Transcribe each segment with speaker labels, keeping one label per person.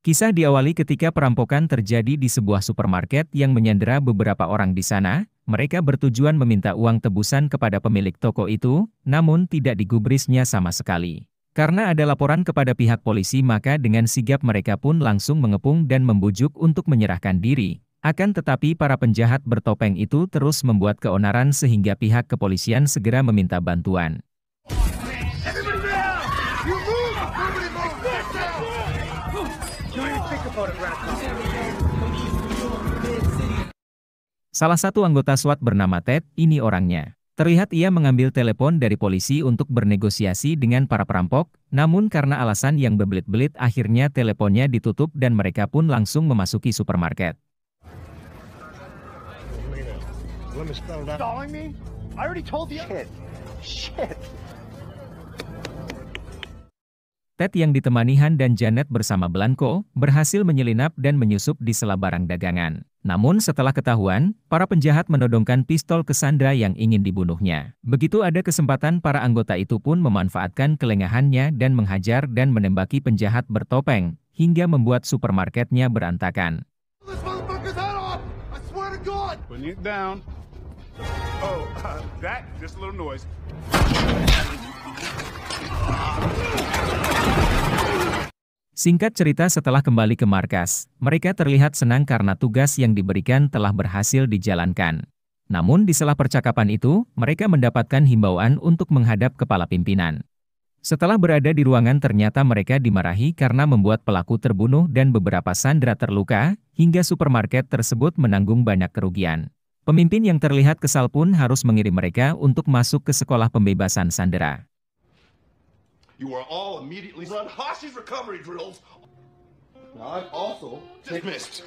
Speaker 1: Kisah diawali ketika perampokan terjadi di sebuah supermarket yang menyandera beberapa orang di sana. Mereka bertujuan meminta uang tebusan kepada pemilik toko itu, namun tidak digubrisnya sama sekali. Karena ada laporan kepada pihak polisi, maka dengan sigap mereka pun langsung mengepung dan membujuk untuk menyerahkan diri. Akan tetapi para penjahat bertopeng itu terus membuat keonaran sehingga pihak kepolisian segera meminta bantuan. Salah satu anggota SWAT bernama Ted, ini orangnya. Terlihat ia mengambil telepon dari polisi untuk bernegosiasi dengan para perampok, namun karena alasan yang berbelit-belit akhirnya teleponnya ditutup dan mereka pun langsung memasuki supermarket. Ted yang ditemani Han dan Janet bersama Blanco, berhasil menyelinap dan menyusup di sela barang dagangan. Namun setelah ketahuan, para penjahat menodongkan pistol ke Sandra yang ingin dibunuhnya. Begitu ada kesempatan, para anggota itu pun memanfaatkan kelengahannya dan menghajar dan menembaki penjahat bertopeng, hingga membuat supermarketnya berantakan. Singkat cerita, setelah kembali ke markas, mereka terlihat senang karena tugas yang diberikan telah berhasil dijalankan. Namun di sela percakapan itu, mereka mendapatkan himbauan untuk menghadap kepala pimpinan. Setelah berada di ruangan, ternyata mereka dimarahi karena membuat pelaku terbunuh dan beberapa sandera terluka, hingga supermarket tersebut menanggung banyak kerugian. Pemimpin yang terlihat kesal pun harus mengirim mereka untuk masuk ke sekolah pembebasan sandera.
Speaker 2: You are all immediately run hostage recovery drills. I'm also dismissed.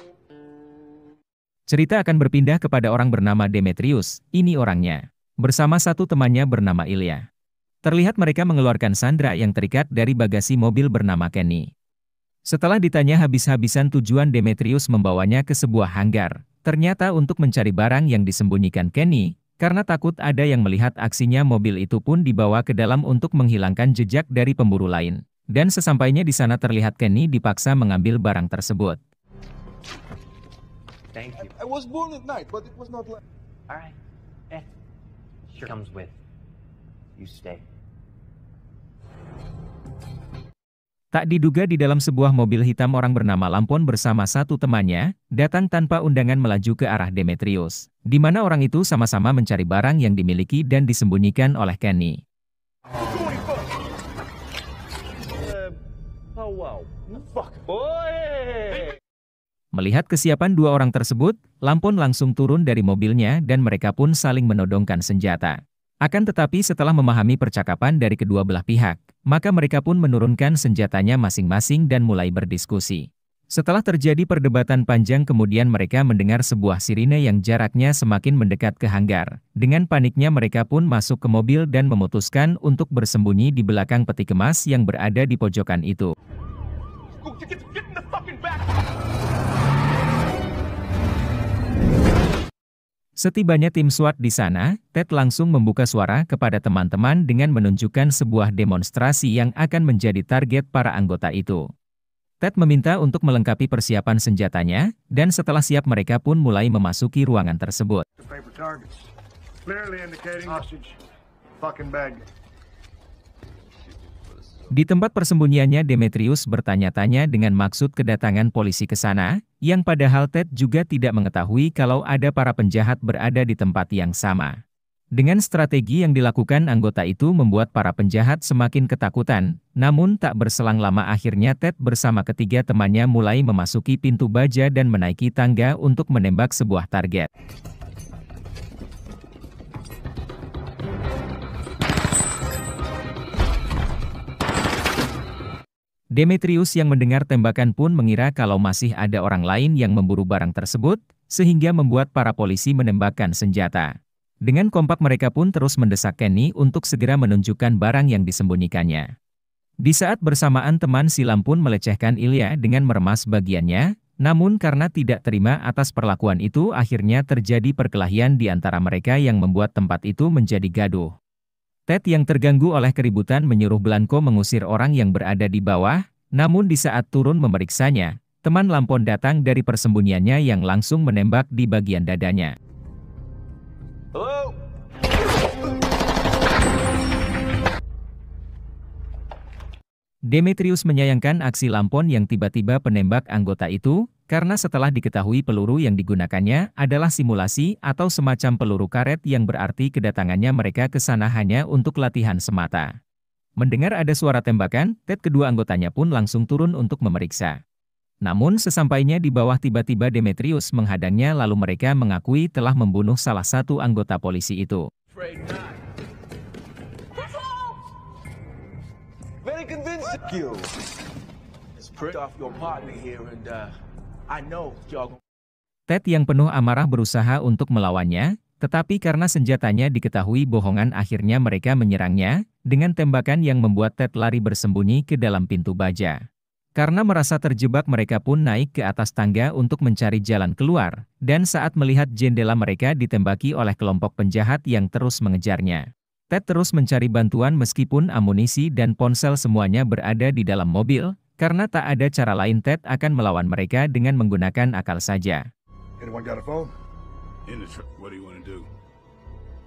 Speaker 1: Cerita akan berpindah kepada orang bernama Demetrius, ini orangnya. Bersama satu temannya bernama Ilya. Terlihat mereka mengeluarkan Sandra yang terikat dari bagasi mobil bernama Kenny. Setelah ditanya habis-habisan tujuan Demetrius membawanya ke sebuah hanggar, ternyata untuk mencari barang yang disembunyikan Kenny. Karena takut ada yang melihat aksinya, mobil itu pun dibawa ke dalam untuk menghilangkan jejak dari pemburu lain. Dan sesampainya di sana terlihat Kenny dipaksa mengambil barang tersebut.
Speaker 3: Thank you.
Speaker 2: I was born at night, but it was not like...
Speaker 3: Alright. Sure comes with. You stay.
Speaker 1: Tak diduga di dalam sebuah mobil hitam orang bernama Lampon bersama satu temannya, datang tanpa undangan melaju ke arah Demetrius. Di mana orang itu sama-sama mencari barang yang dimiliki dan disembunyikan oleh Kenny. Melihat kesiapan dua orang tersebut, Lampon langsung turun dari mobilnya dan mereka pun saling menodongkan senjata. Akan tetapi setelah memahami percakapan dari kedua belah pihak, maka mereka pun menurunkan senjatanya masing-masing dan mulai berdiskusi. Setelah terjadi perdebatan panjang, kemudian mereka mendengar sebuah sirine yang jaraknya semakin mendekat ke hanggar. Dengan paniknya mereka pun masuk ke mobil dan memutuskan untuk bersembunyi di belakang peti kemas yang berada di pojokan itu. Setibanya tim SWAT di sana, Ted langsung membuka suara kepada teman-teman dengan menunjukkan sebuah demonstrasi yang akan menjadi target para anggota itu. Ted meminta untuk melengkapi persiapan senjatanya, dan setelah siap mereka pun mulai memasuki ruangan tersebut. Di tempat persembunyiannya, Demetrius bertanya-tanya dengan maksud kedatangan polisi ke sana, yang padahal Ted juga tidak mengetahui kalau ada para penjahat berada di tempat yang sama. Dengan strategi yang dilakukan anggota itu membuat para penjahat semakin ketakutan, namun tak berselang lama akhirnya Ted bersama ketiga temannya mulai memasuki pintu baja dan menaiki tangga untuk menembak sebuah target. Demetrius yang mendengar tembakan pun mengira kalau masih ada orang lain yang memburu barang tersebut, sehingga membuat para polisi menembakkan senjata. Dengan kompak mereka pun terus mendesak Kenny untuk segera menunjukkan barang yang disembunyikannya. Di saat bersamaan teman silam pun melecehkan Ilya dengan meremas bagiannya, namun karena tidak terima atas perlakuan itu akhirnya terjadi perkelahian di antara mereka yang membuat tempat itu menjadi gaduh. Ted yang terganggu oleh keributan menyuruh Blanco mengusir orang yang berada di bawah, namun di saat turun memeriksanya, Teman Lampon datang dari persembunyiannya yang langsung menembak di bagian dadanya.
Speaker 2: Hello?
Speaker 1: Demetrius menyayangkan aksi Lampon yang tiba-tiba penembak anggota itu, karena setelah diketahui peluru yang digunakannya adalah simulasi atau semacam peluru karet yang berarti kedatangannya mereka ke sana hanya untuk latihan semata. Mendengar ada suara tembakan, Ted kedua anggotanya pun langsung turun untuk memeriksa. Namun sesampainya di bawah tiba-tiba Demetrius menghadangnya lalu mereka mengakui telah membunuh salah satu anggota polisi itu.
Speaker 4: Very convincing. You. It's pretty off your partner here, and I know y'all.
Speaker 1: Ted yang penuh amarah berusaha untuk melawannya, tetapi karena senjatanya diketahui bohongan akhirnya mereka menyerangnya, dengan tembakan yang membuat Ted lari bersembunyi ke dalam pintu baja. Karena merasa terjebak mereka pun naik ke atas tangga untuk mencari jalan keluar, dan saat melihat jendela mereka ditembaki oleh kelompok penjahat yang terus mengejarnya. Ted terus mencari bantuan meskipun amunisi dan ponsel semuanya berada di dalam mobil, karena tak ada cara lain Ted akan melawan mereka dengan menggunakan akal saja.
Speaker 2: Anyone got a phone? In the truck. What do you want to do?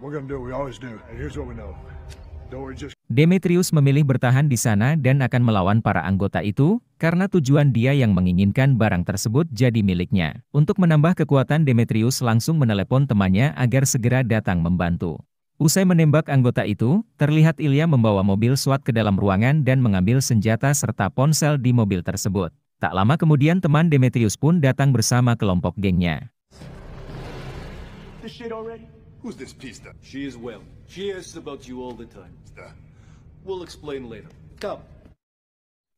Speaker 2: We're gonna do what we always do. And here's what we know. Don't worry, just...
Speaker 1: Demetrius memilih bertahan di sana dan akan melawan para anggota itu, karena tujuan dia yang menginginkan barang tersebut jadi miliknya. Untuk menambah kekuatan Demetrius langsung menelepon temannya agar segera datang membantu. Usai menembak anggota itu, terlihat Ilya membawa mobil SWAT ke dalam ruangan dan mengambil senjata serta ponsel di mobil tersebut. Tak lama kemudian teman Demetrius pun datang bersama kelompok gengnya.
Speaker 4: This shit already?
Speaker 2: Who's this pista?
Speaker 5: She is well. She asks about you all the time. We'll explain later. Come.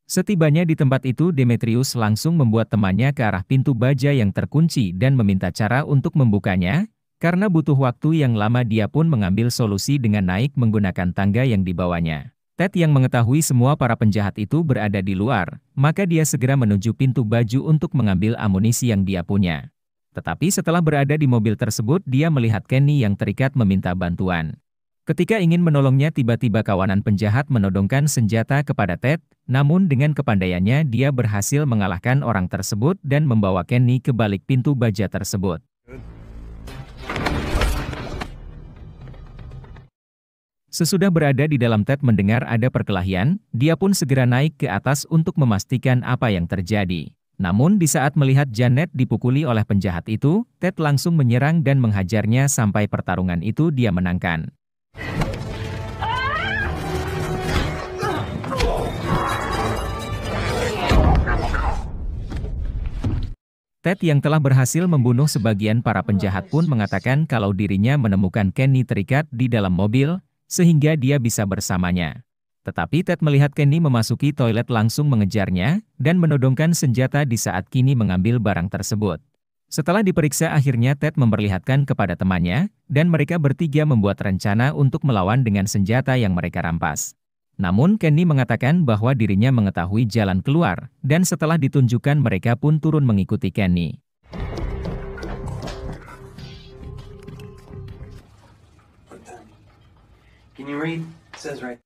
Speaker 1: Setibanya di tempat itu Demetrius langsung membuat temannya ke arah pintu baja yang terkunci dan meminta cara untuk membukanya. Karena butuh waktu yang lama dia pun mengambil solusi dengan naik menggunakan tangga yang dibawanya. Ted yang mengetahui semua para penjahat itu berada di luar, maka dia segera menuju pintu baju untuk mengambil amunisi yang dia punya. Tetapi setelah berada di mobil tersebut dia melihat Kenny yang terikat meminta bantuan. Ketika ingin menolongnya tiba-tiba kawanan penjahat menodongkan senjata kepada Ted, namun dengan kepandaiannya dia berhasil mengalahkan orang tersebut dan membawa Kenny ke balik pintu baja tersebut. Sesudah berada di dalam Ted mendengar ada perkelahian, dia pun segera naik ke atas untuk memastikan apa yang terjadi. Namun di saat melihat Janet dipukuli oleh penjahat itu, Ted langsung menyerang dan menghajarnya sampai pertarungan itu dia menangkan. Ted yang telah berhasil membunuh sebagian para penjahat pun mengatakan kalau dirinya menemukan Kenny terikat di dalam mobil, sehingga dia bisa bersamanya. Tetapi Ted melihat Kenny memasuki toilet langsung mengejarnya, dan menodongkan senjata di saat Kenny mengambil barang tersebut. Setelah diperiksa akhirnya Ted memperlihatkan kepada temannya, dan mereka bertiga membuat rencana untuk melawan dengan senjata yang mereka rampas. Namun Kenny mengatakan bahwa dirinya mengetahui jalan keluar, dan setelah ditunjukkan mereka pun turun mengikuti Kenny.
Speaker 3: Can you read? It says right.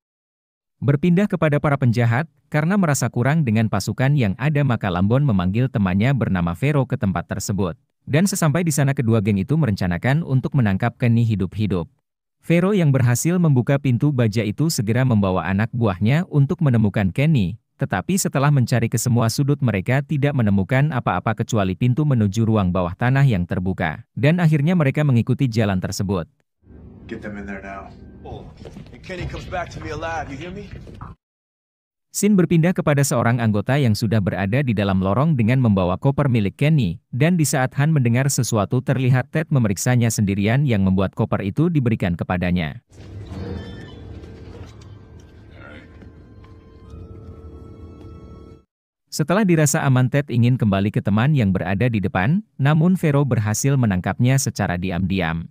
Speaker 1: Berpindah kepada para penjahat, karena merasa kurang dengan pasukan yang ada maka Lambon memanggil temannya bernama Vero ke tempat tersebut. Dan sesampai di sana kedua geng itu merencanakan untuk menangkap Kenny hidup-hidup. Vero yang berhasil membuka pintu baja itu segera membawa anak buahnya untuk menemukan Kenny, tetapi setelah mencari ke semua sudut mereka tidak menemukan apa-apa kecuali pintu menuju ruang bawah tanah yang terbuka. Dan akhirnya mereka mengikuti jalan tersebut.
Speaker 4: Get them in there now. Oh, and Kenny comes back to me alive, you hear me?
Speaker 1: Scene berpindah kepada seorang anggota yang sudah berada di dalam lorong dengan membawa koper milik Kenny, dan di saat Han mendengar sesuatu terlihat Ted memeriksanya sendirian yang membuat koper itu diberikan kepadanya. Setelah dirasa aman Ted ingin kembali ke teman yang berada di depan, namun Vero berhasil menangkapnya secara diam-diam.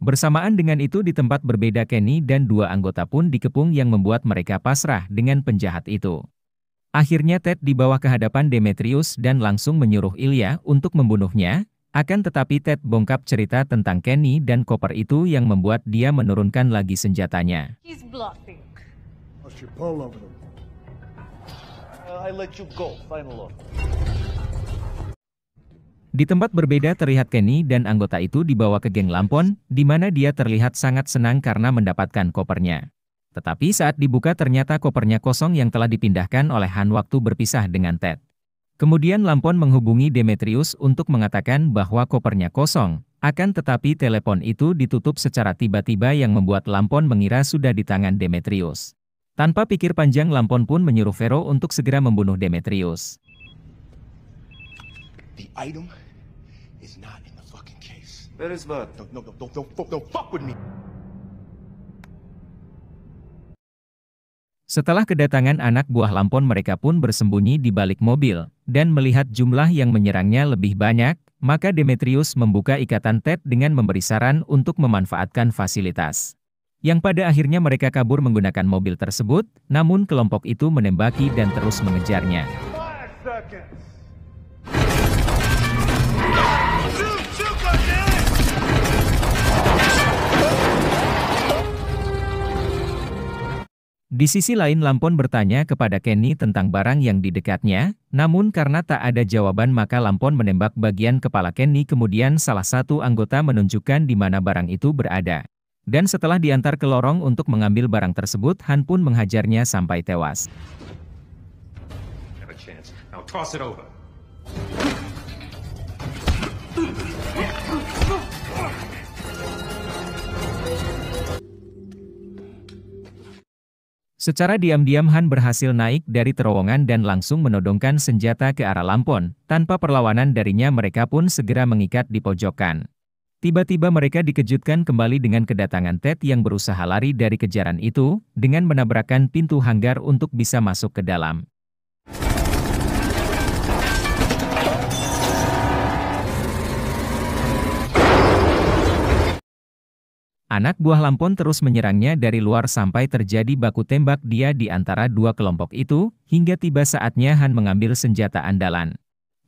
Speaker 1: Bersamaan dengan itu di tempat berbeda Kenny dan dua anggota pun dikepung yang membuat mereka pasrah dengan penjahat itu. Akhirnya Ted dibawa ke hadapan Demetrius dan langsung menyuruh Ilya untuk membunuhnya, akan tetapi Ted bongkap cerita tentang Kenny dan koper itu yang membuat dia menurunkan lagi senjatanya.
Speaker 6: He's bluffing.
Speaker 2: What's your pull over them?
Speaker 5: I let you go. Final order.
Speaker 1: Di tempat berbeda terlihat Kenny dan anggota itu dibawa ke geng Lampon, di mana dia terlihat sangat senang karena mendapatkan kopernya. Tetapi saat dibuka ternyata kopernya kosong yang telah dipindahkan oleh Han waktu berpisah dengan Ted. Kemudian Lampon menghubungi Demetrius untuk mengatakan bahwa kopernya kosong, akan tetapi telepon itu ditutup secara tiba-tiba yang membuat Lampon mengira sudah di tangan Demetrius. Tanpa pikir panjang Lampon pun menyuruh Vero untuk segera membunuh Demetrius.
Speaker 4: The item is not in the fucking case.
Speaker 5: Where is Bud?
Speaker 4: Don't fuck with me.
Speaker 1: Setelah kedatangan anak buah Lampon mereka pun bersembunyi di balik mobil, dan melihat jumlah yang menyerangnya lebih banyak, maka Demetrius membuka ikatan Ted dengan memberi saran untuk memanfaatkan fasilitas. Yang pada akhirnya mereka kabur menggunakan mobil tersebut, namun kelompok itu menembaki dan terus mengejarnya.
Speaker 2: 5 seconds.
Speaker 1: Di sisi lain Lampon bertanya kepada Kenny tentang barang yang di dekatnya, namun karena tak ada jawaban maka Lampon menembak bagian kepala Kenny kemudian salah satu anggota menunjukkan di mana barang itu berada. Dan setelah diantar ke lorong untuk mengambil barang tersebut, Han pun menghajarnya sampai tewas.
Speaker 5: Have a chance. Now toss it over.
Speaker 1: Secara diam-diam Han berhasil naik dari terowongan dan langsung menodongkan senjata ke arah Lampon. Tanpa perlawanan darinya mereka pun segera mengikat di pojokan. Tiba-tiba mereka dikejutkan kembali dengan kedatangan Ted yang berusaha lari dari kejaran itu, dengan menabrakkan pintu hanggar untuk bisa masuk ke dalam. Anak buah Lampon terus menyerangnya dari luar sampai terjadi baku tembak dia di antara dua kelompok itu, hingga tiba saatnya Han mengambil senjata andalan.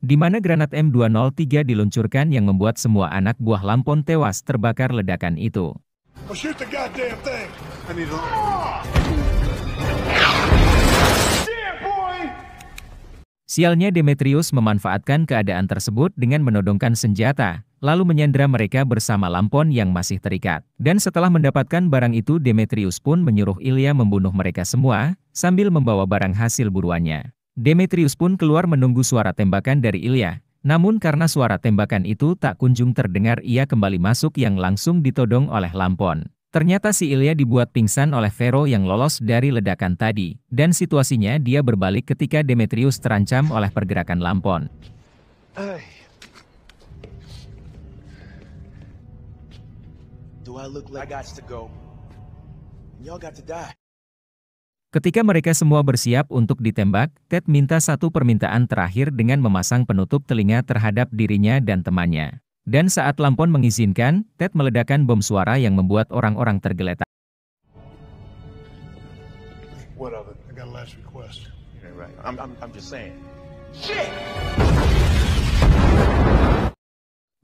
Speaker 1: Di mana granat M203 diluncurkan yang membuat semua anak buah Lampon tewas terbakar ledakan itu.
Speaker 2: Well, shoot the goddamn thing. I need a... Yeah, boy!
Speaker 1: Sialnya Demetrius memanfaatkan keadaan tersebut dengan menodongkan senjata, lalu menyandera mereka bersama Lampon yang masih terikat. Dan setelah mendapatkan barang itu Demetrius pun menyuruh Ilya membunuh mereka semua, sambil membawa barang hasil buruannya. Demetrius pun keluar menunggu suara tembakan dari Ilya, namun karena suara tembakan itu tak kunjung terdengar ia kembali masuk yang langsung ditodong oleh Lampon. Ternyata si Ilya dibuat pingsan oleh Vero yang lolos dari ledakan tadi, dan situasinya dia berbalik ketika Demetrius terancam oleh pergerakan Lampon.
Speaker 4: Do I look like I got to go? Y'all got to die.
Speaker 1: Ketika mereka semua bersiap untuk ditembak, Ted minta satu permintaan terakhir dengan memasang penutup telinga terhadap dirinya dan temannya. Dan saat Lampon mengizinkan, Ted meledakkan bom suara yang membuat orang-orang tergeletak.
Speaker 2: What of it? I got a last request.
Speaker 4: Yeah, right. I'm just saying. Shit!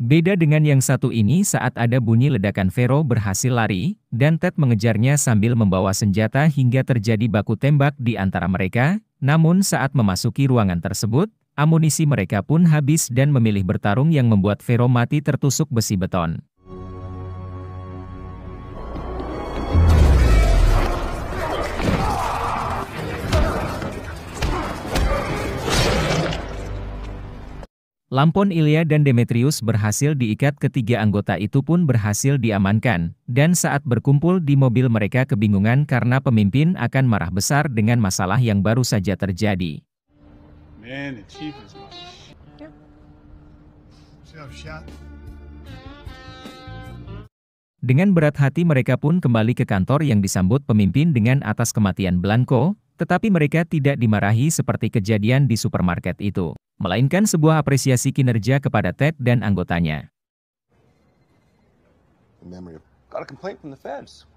Speaker 1: Beda dengan yang satu ini saat ada bunyi ledakan Vero berhasil lari, dan Ted mengejarnya sambil membawa senjata hingga terjadi baku tembak di antara mereka, namun saat memasuki ruangan tersebut, amunisi mereka pun habis dan memilih bertarung yang membuat Vero mati tertusuk besi beton. Lampon, Ilya dan Demetrius berhasil diikat ketiga anggota itu pun berhasil diamankan, dan saat berkumpul di mobil mereka kebingungan karena pemimpin akan marah besar dengan masalah yang baru saja terjadi.
Speaker 2: Man, the chief is my shit. See how shot?
Speaker 1: Dengan berat hati mereka pun kembali ke kantor yang disambut pemimpin dengan atas kematian Blanco, tetapi mereka tidak dimarahi seperti kejadian di supermarket itu, melainkan sebuah apresiasi kinerja kepada Ted dan anggotanya.
Speaker 6: Got a complaint from the feds.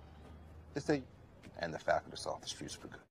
Speaker 6: And the fact us off the streets for good.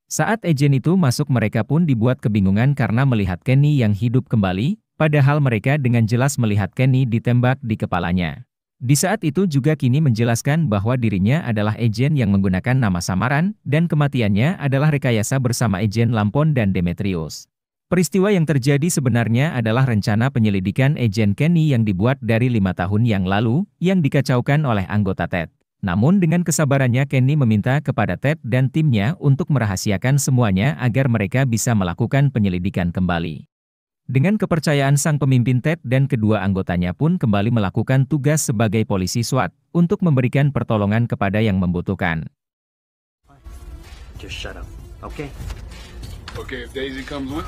Speaker 1: Saat agen itu masuk mereka pun dibuat kebingungan karena melihat Kenny yang hidup kembali, padahal mereka dengan jelas melihat Kenny ditembak di kepalanya. Di saat itu juga Kenny menjelaskan bahwa dirinya adalah agen yang menggunakan nama samaran, dan kematiannya adalah rekayasa bersama agen Lampon dan Demetrius. Peristiwa yang terjadi sebenarnya adalah rencana penyelidikan Agen Kenny yang dibuat dari 5 tahun yang lalu, yang dikacaukan oleh anggota Ted. Namun dengan kesabarannya Kenny meminta kepada Ted dan timnya untuk merahasiakan semuanya agar mereka bisa melakukan penyelidikan kembali. Dengan kepercayaan sang pemimpin Ted dan kedua anggotanya pun kembali melakukan tugas sebagai polisi SWAT, untuk memberikan pertolongan kepada yang membutuhkan.
Speaker 3: Just shut up, okay?
Speaker 2: Okay, if Daisy comes with.